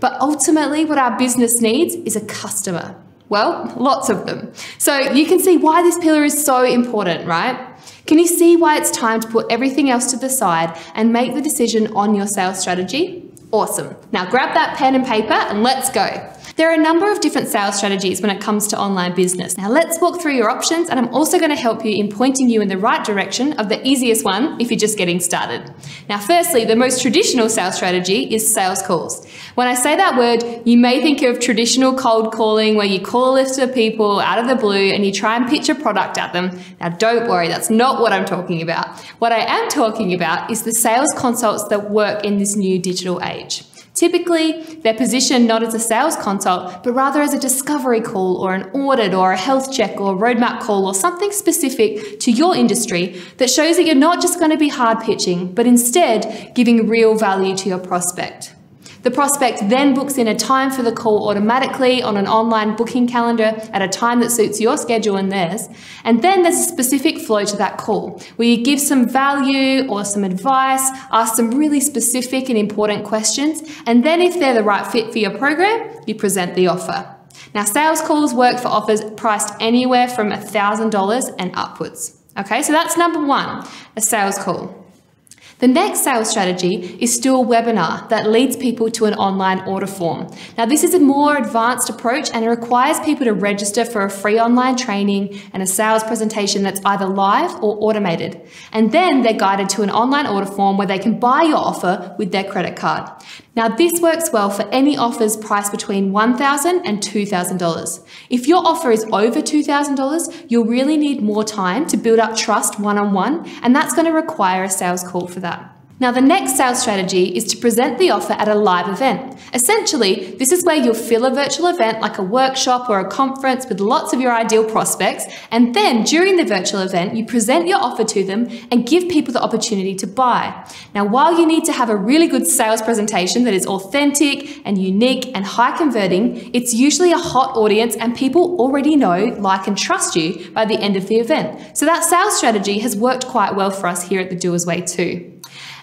But ultimately, what our business needs is a customer. Well, lots of them. So you can see why this pillar is so important, right? Can you see why it's time to put everything else to the side and make the decision on your sales strategy? Awesome. Now grab that pen and paper and let's go. There are a number of different sales strategies when it comes to online business. Now let's walk through your options, and I'm also going to help you in pointing you in the right direction of the easiest one if you're just getting started. Now firstly, the most traditional sales strategy is sales calls. When I say that word, you may think of traditional cold calling where you call a list of people out of the blue and you try and pitch a product at them. Now don't worry, that's not what I'm talking about. What I am talking about is the sales consults that work in this new digital age. Typically, they're positioned not as a sales consult, but rather as a discovery call or an audit or a health check or a roadmap call or something specific to your industry that shows that you're not just going to be hard pitching, but instead giving real value to your prospect. The prospect then books in a time for the call automatically on an online booking calendar at a time that suits your schedule and theirs. And then there's a specific flow to that call where you give some value or some advice, ask some really specific and important questions, and then if they're the right fit for your program, you present the offer. Now, sales calls work for offers priced anywhere from $1,000 and upwards. Okay, so that's number one, a sales call. The next sales strategy is still a webinar that leads people to an online order form. Now, this is a more advanced approach and it requires people to register for a free online training and a sales presentation that's either live or automated. And then they're guided to an online order form where they can buy your offer with their credit card. Now, this works well for any offers priced between $1,000 and $2,000. If your offer is over $2,000, you'll really need more time to build up trust one-on-one, and that's going to require a sales call for that. Now, the next sales strategy is to present the offer at a live event. Essentially, this is where you'll fill a virtual event like a workshop or a conference with lots of your ideal prospects, and then during the virtual event, you present your offer to them and give people the opportunity to buy. Now, while you need to have a really good sales presentation that is authentic and unique and high converting, it's usually a hot audience and people already know, like, and trust you by the end of the event. So that sales strategy has worked quite well for us here at The Doers Way too.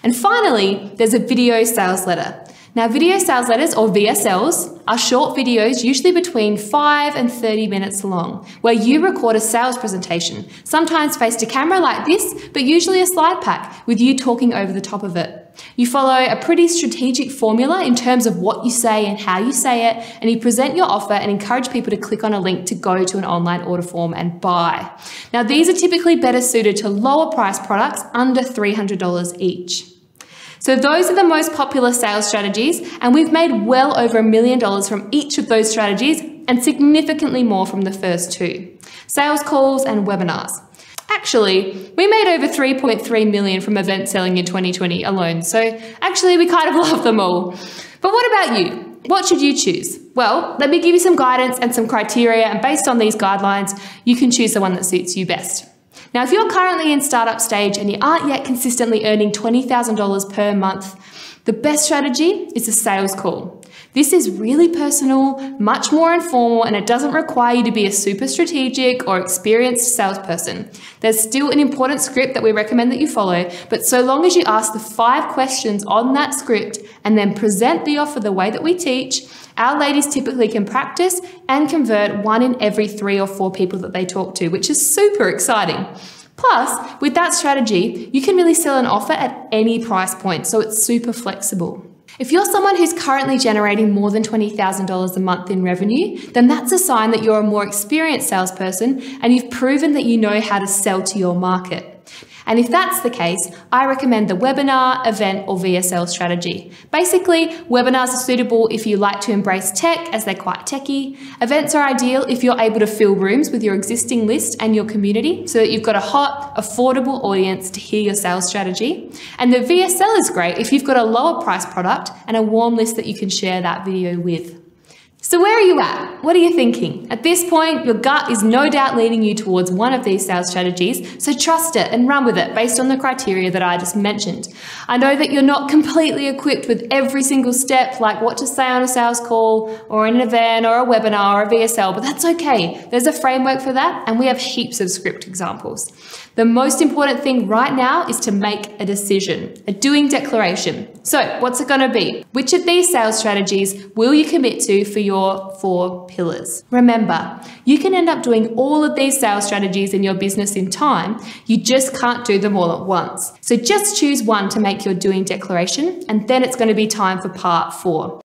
And finally, there's a video sales letter. Now, video sales letters, or VSLs, are short videos usually between 5 and 30 minutes long, where you record a sales presentation, sometimes face to camera like this, but usually a slide pack with you talking over the top of it. You follow a pretty strategic formula in terms of what you say and how you say it, and you present your offer and encourage people to click on a link to go to an online order form and buy. Now, these are typically better suited to lower price products under $300 each. So those are the most popular sales strategies, and we've made well over $1 million from each of those strategies and significantly more from the first two, sales calls and webinars. Actually, we made over $3.3 million from event selling in 2020 alone, so actually we kind of love them all. But what about you? What should you choose? Well, let me give you some guidance and some criteria, and based on these guidelines, you can choose the one that suits you best. Now, if you're currently in startup stage and you aren't yet consistently earning $20,000 per month, the best strategy is a sales call. This is really personal, much more informal, and it doesn't require you to be a super strategic or experienced salesperson. There's still an important script that we recommend that you follow, but so long as you ask the 5 questions on that script and then present the offer the way that we teach, our ladies typically can practice and convert 1 in every 3 or 4 people that they talk to, which is super exciting. Plus, with that strategy, you can really sell an offer at any price point, so it's super flexible. If you're someone who's currently generating more than $20,000 a month in revenue, then that's a sign that you're a more experienced salesperson and you've proven that you know how to sell to your market. And if that's the case, I recommend the webinar, event, or VSL strategy. Basically, webinars are suitable if you like to embrace tech, as they're quite techy. Events are ideal if you're able to fill rooms with your existing list and your community so that you've got a hot, affordable audience to hear your sales strategy. And the VSL is great if you've got a lower price product and a warm list that you can share that video with. So where are you at? What are you thinking? At this point, your gut is no doubt leading you towards one of these sales strategies, so trust it and run with it based on the criteria that I just mentioned. I know that you're not completely equipped with every single step, like what to say on a sales call or in an event or a webinar or a VSL, but that's okay. There's a framework for that, and we have heaps of script examples. The most important thing right now is to make a decision, a doing declaration. So what's it going to be? Which of these sales strategies will you commit to for your 4 pillars? Remember, you can end up doing all of these sales strategies in your business in time. You just can't do them all at once. So just choose one to make your doing declaration, and then it's going to be time for part 4.